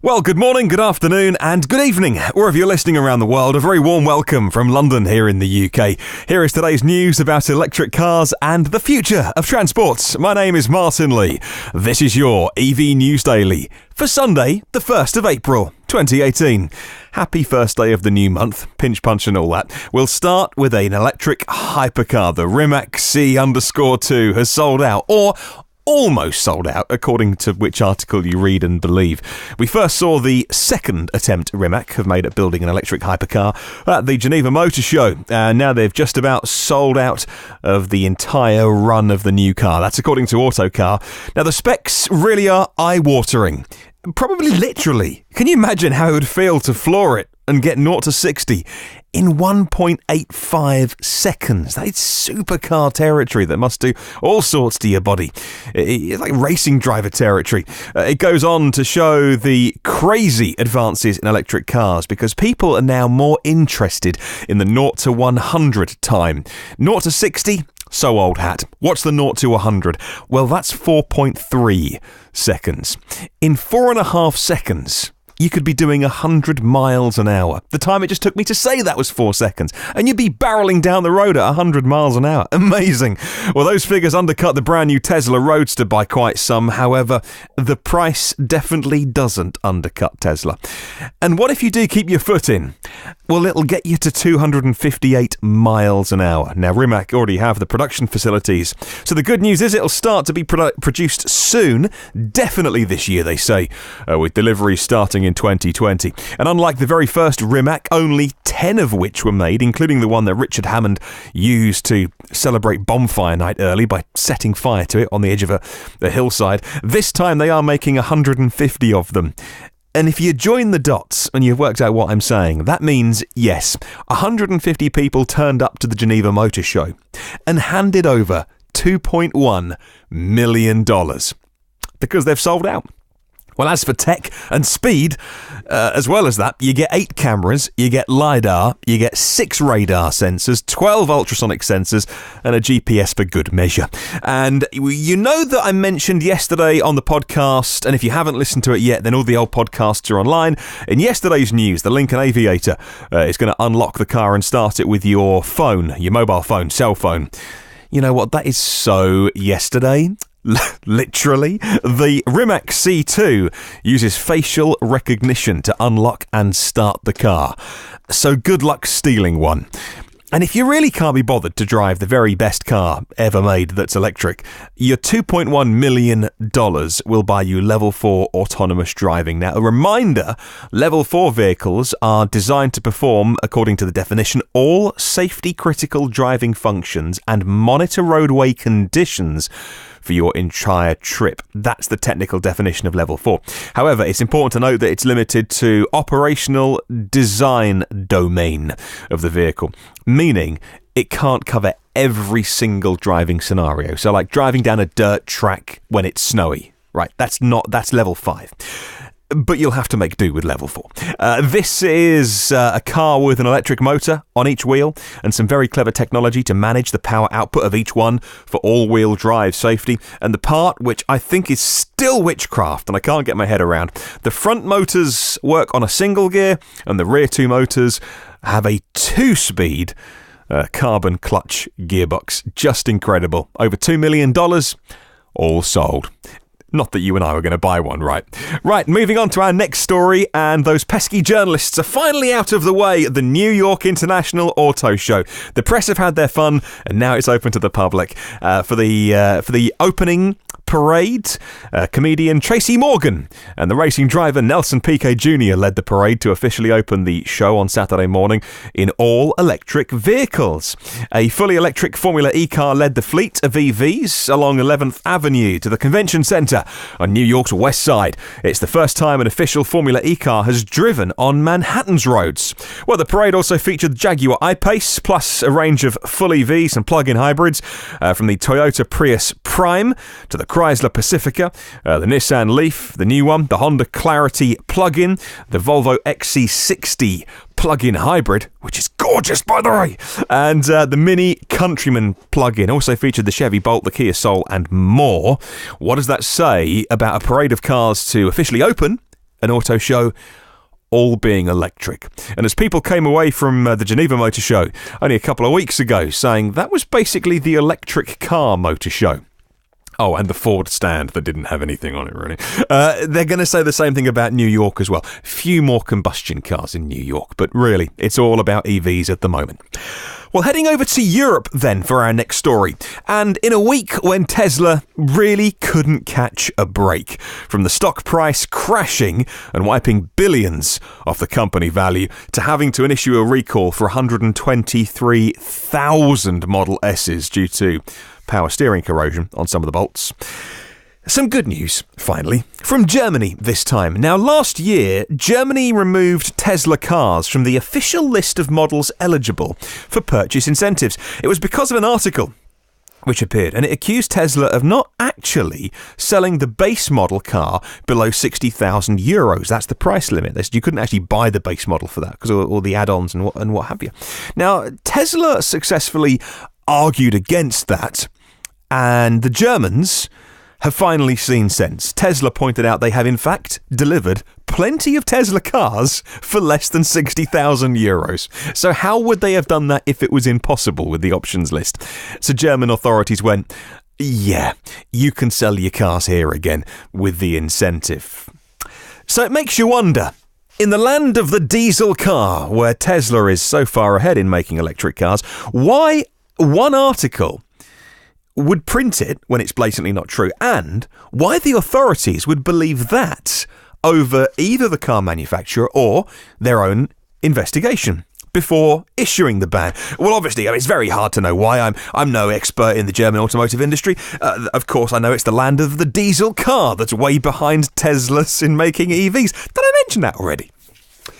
Well, good morning, good afternoon, and good evening. Wherever you're listening around the world, a very warm welcome from London here in the UK. Here is today's news about electric cars and the future of transport. My name is Martin Lee. This is your EV News Daily for Sunday, the 1st of April, 2018. Happy first day of the new month, pinch punch and all that. We'll start with an electric hypercar. The Rimac C_2 has sold out, or almost sold out, according to which article you read and believe. We first saw the second attempt Rimac have made at building an electric hypercar at the Geneva Motor Show, and now they've just about sold out of the entire run of the new car. That's according to Autocar. Now, the specs really are eye-watering. Probably literally. Can you imagine how it would feel to floor it and get 0 to 60 in 1.85 seconds? That is supercar territory that must do all sorts to your body. It's like racing driver territory. It goes on to show the crazy advances in electric cars because people are now more interested in the 0 to 100 time. 0 to 60? So old hat. What's the 0 to 100? Well, that's 4.3 seconds. In 4.5 seconds, you could be doing 100 miles an hour. The time it just took me to say that was 4 seconds. And you'd be barreling down the road at 100 miles an hour. Amazing. Well, those figures undercut the brand new Tesla Roadster by quite some. However, the price definitely doesn't undercut Tesla. And what if you do keep your foot in? Well, it'll get you to 258 miles an hour. Now, Rimac already have the production facilities. So the good news is it'll start to be produced soon. Definitely this year, they say, with deliveries starting in 2020. And unlike the very first Rimac, only 10 of which were made, including the one that Richard Hammond used to celebrate bonfire night early by setting fire to it on the edge of a hillside. This time they are making 150 of them. And if you join the dots and you've worked out what I'm saying, that means, yes, 150 people turned up to the Geneva Motor Show and handed over $2.1 million because they've sold out. Well, as for tech and speed, as well as that, you get 8 cameras, you get lidar, you get 6 radar sensors, 12 ultrasonic sensors, and a GPS for good measure. And you know that I mentioned yesterday on the podcast, and if you haven't listened to it yet, then all the old podcasts are online. In yesterday's news, the Lincoln Aviator is going to unlock the car and start it with your phone, your mobile phone, cell phone. You know what? That is so yesterday. Literally, the Rimac C2 uses facial recognition to unlock and start the car. So good luck stealing one. And if you really can't be bothered to drive the very best car ever made that's electric, your $2.1 million will buy you level 4 autonomous driving. Now, a reminder, level 4 vehicles are designed to perform, according to the definition, all safety critical driving functions and monitor roadway conditions for your entire trip. That's the technical definition of level 4. However, it's important to note that it's limited to operational design domain of the vehicle, meaning it can't cover every single driving scenario. So like driving down a dirt track when it's snowy, right? That's level 5. But you'll have to make do with level 4. This is a car with an electric motor on each wheel and some very clever technology to manage the power output of each one for all-wheel drive safety. And the part which I think is still witchcraft, and I can't get my head around, the front motors work on a single gear and the rear 2 motors have a 2-speed carbon clutch gearbox. Just incredible. Over $2 million, all sold. Not that you and I were going to buy one, right? Right, moving on to our next story, and those pesky journalists are finally out of the way at the New York International Auto Show. The press have had their fun, and now it's open to the public. For the opening parade, comedian Tracy Morgan and the racing driver Nelson Piquet Jr. led the parade to officially open the show on Saturday morning in all-electric vehicles. A fully electric Formula E car led the fleet of EVs along 11th Avenue to the Convention Center on New York's West Side. It's the first time an official Formula E car has driven on Manhattan's roads. Well, the parade also featured the Jaguar I-Pace, plus a range of full EVs and plug-in hybrids, from the Toyota Prius Prime to the Chrysler Pacifica, the Nissan Leaf, the new one, the Honda Clarity plug-in, the Volvo XC60 plug-in hybrid, which is gorgeous, by the way, and the Mini Countryman plug-in. Also featured the Chevy Bolt, the Kia Soul, and more. What does that say about a parade of cars to officially open an auto show, all being electric. And as people came away from the Geneva Motor Show only a couple of weeks ago saying that was basically the electric car motor show. Oh, and the Ford stand that didn't have anything on it, really. They're going to say the same thing about New York as well. Few more combustion cars in New York, but really, it's all about EVs at the moment. Well, heading over to Europe then for our next story. And in a week when Tesla really couldn't catch a break, from the stock price crashing and wiping billions off the company value to having to issue a recall for 123,000 Model S's due to power steering corrosion on some of the bolts. Some good news, finally, from Germany this time. Now, last year, Germany removed Tesla cars from the official list of models eligible for purchase incentives. It was because of an article which appeared, and it accused Tesla of not actually selling the base model car below 60,000 euros. That's the price limit. You couldn't actually buy the base model for that because of all the add-ons and what have you. Now, Tesla successfully argued against that, and the Germans have finally seen sense. Tesla pointed out they have in fact delivered plenty of Tesla cars for less than 60,000 euros. So how would they have done that if it was impossible with the options list? So German authorities went, yeah, you can sell your cars here again with the incentive. So it makes you wonder, in the land of the diesel car, where Tesla is so far ahead in making electric cars, why one article would print it when it's blatantly not true, and why the authorities would believe that over either the car manufacturer or their own investigation before issuing the ban. Well, obviously, it's very hard to know why. I'm no expert in the German automotive industry. Of course, I know it's the land of the diesel car that's way behind Teslas in making EVs. Did I mention that already? I'm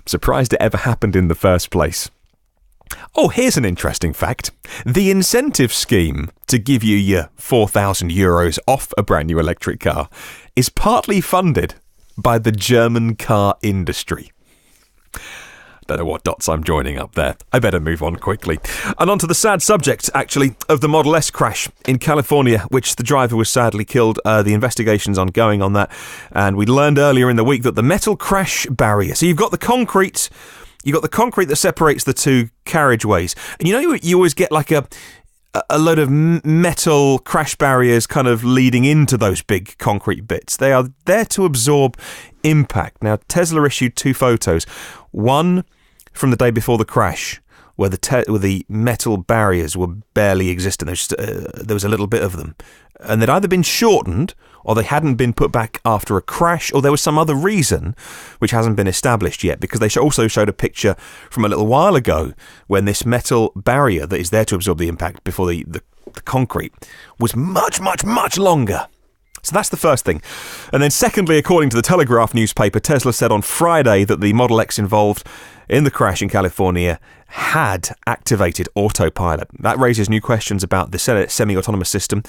surprised it ever happened in the first place. Oh, here's an interesting fact. The incentive scheme to give you your 4,000 euros off a brand new electric car is partly funded by the German car industry. Don't know what dots I'm joining up there. I better move on quickly. And on to the sad subject, actually, of the Model S crash in California, which the driver was sadly killed. The investigation's ongoing on that. And we learned earlier in the week that the metal crash barrier, so you've got the concrete that separates the two carriageways. And you always get like a load of metal crash barriers kind of leading into those big concrete bits. They are there to absorb impact. Now, Tesla issued two photos. One from the day before the crash, where the metal barriers were barely existent. There was a little bit of them. And they'd either been shortened, or they hadn't been put back after a crash, or there was some other reason which hasn't been established yet, because they also showed a picture from a little while ago when this metal barrier that is there to absorb the impact before the concrete was much, much, much longer. So that's the first thing. And then secondly, according to the Telegraph newspaper, Tesla said on Friday that the Model X involved in the crash in California had activated autopilot. That raises new questions about the semi-autonomous system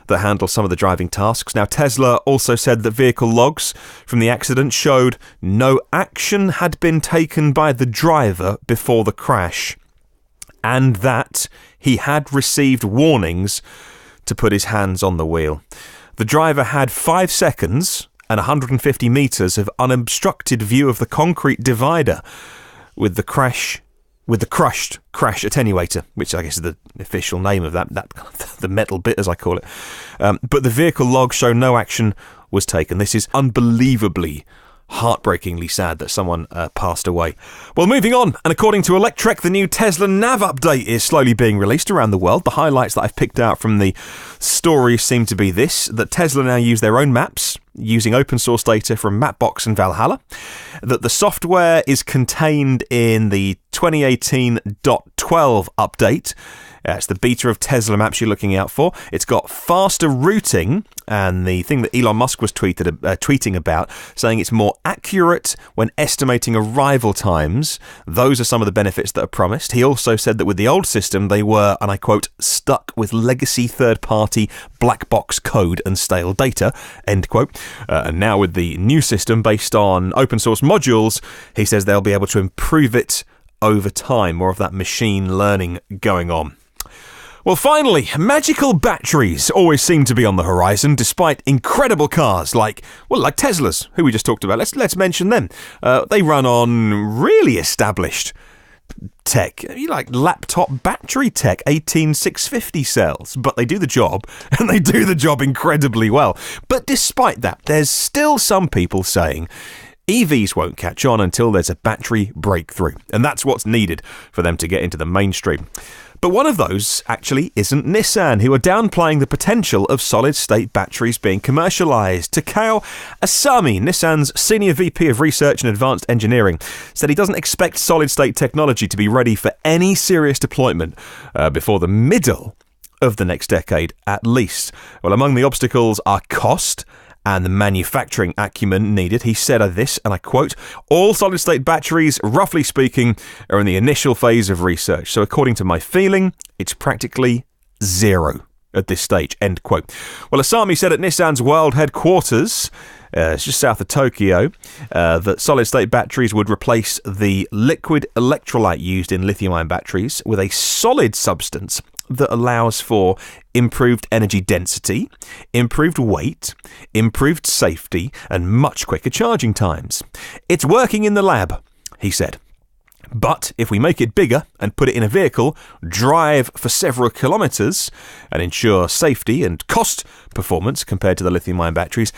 that handles some of the driving tasks. Now, Tesla also said that vehicle logs from the accident showed no action had been taken by the driver before the crash, and that he had received warnings to put his hands on the wheel. The driver had 5 seconds and 150 metres of unobstructed view of the concrete divider with the crushed crash attenuator, which I guess is the official name of that the metal bit, as I call it. But the vehicle logs show no action was taken. This is unbelievably, heartbreakingly sad that someone passed away. Well, moving on, and according to Electrek, the new Tesla Nav update is slowly being released around the world. The highlights that I've picked out from the story seem to be that Tesla now use their own maps using open source data from Mapbox and Valhalla, that the software is contained in the 2018.12 update. It's the beta of Tesla Maps you're looking out for. It's got faster routing, and the thing that Elon Musk was tweeting about, saying it's more accurate when estimating arrival times. Those are some of the benefits that are promised. He also said that with the old system, they were, and I quote, stuck with legacy third-party black box code and stale data, end quote. And now with the new system based on open source modules, he says they'll be able to improve it over time. More of that machine learning going on. Well, finally, magical batteries always seem to be on the horizon, despite incredible cars like Teslas, who we just talked about. Let's mention them. They run on really established tech, like laptop battery tech, 18650 cells, but they do the job, and they do the job incredibly well. But despite that, there's still some people saying EVs won't catch on until there's a battery breakthrough, and that's what's needed for them to get into the mainstream. But one of those actually isn't Nissan, who are downplaying the potential of solid-state batteries being commercialised. Takao Asami, Nissan's Senior VP of Research and Advanced Engineering, said he doesn't expect solid-state technology to be ready for any serious deployment before the middle of the next decade at least. Well, among the obstacles are cost and the manufacturing acumen needed. He said this, and I quote, "All solid-state batteries, roughly speaking, are in the initial phase of research. So according to my feeling, it's practically zero at this stage," end quote. Well, Asami said at Nissan's world headquarters, it's just south of Tokyo, that solid-state batteries would replace the liquid electrolyte used in lithium-ion batteries with a solid substance that allows for improved energy density, improved weight, improved safety, and much quicker charging times. "It's working in the lab," he said. "But if we make it bigger and put it in a vehicle, drive for several kilometres, and ensure safety and cost performance compared to the lithium-ion batteries,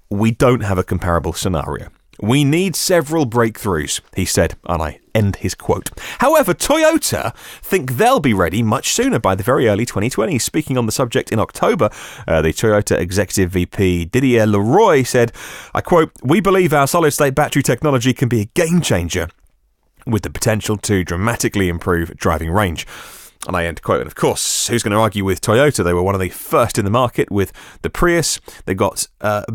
we don't have a comparable scenario. We need several breakthroughs," he said, and I end his quote. However, Toyota think they'll be ready much sooner, by the very early 2020s. Speaking on the subject in October, the Toyota Executive VP Didier Leroy said, I quote, "We believe our solid-state battery technology can be a game changer with the potential to dramatically improve driving range." And I end quote. And of course, who's going to argue with Toyota? They were one of the first in the market with the Prius. They got a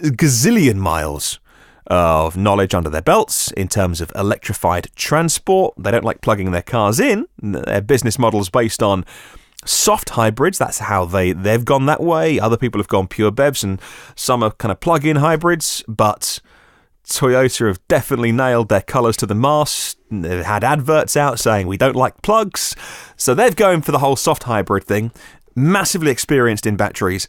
gazillion miles of knowledge under their belts in terms of electrified transport. They don't like plugging their cars in. Their business model is based on soft hybrids. That's how they've gone that way. Other people have gone pure BEVs, and some are kind of plug-in hybrids. But Toyota have definitely nailed their colours to the mast. They've had adverts out saying we don't like plugs. So they're going for the whole soft hybrid thing. Massively experienced in batteries.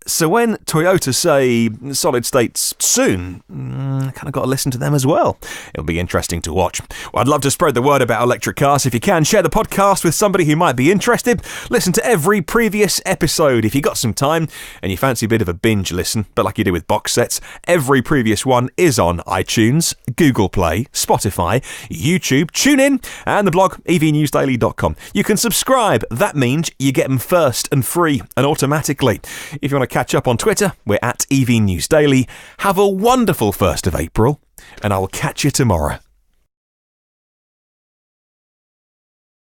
So when Toyota say solid states soon, kind of got to listen to them as well. It'll be interesting to watch. Well, I'd love to spread the word about electric cars. If you can, share the podcast with somebody who might be interested. Listen to every previous episode. If you got some time and you fancy a bit of a binge listen, but like you do with box sets, every previous one is on iTunes, Google Play, Spotify, YouTube, TuneIn, and the blog evnewsdaily.com. You can subscribe. That means you get them first and free and automatically. If you want to catch up on Twitter, we're at EV News Daily. Have a wonderful 1st of April, and I will catch you tomorrow.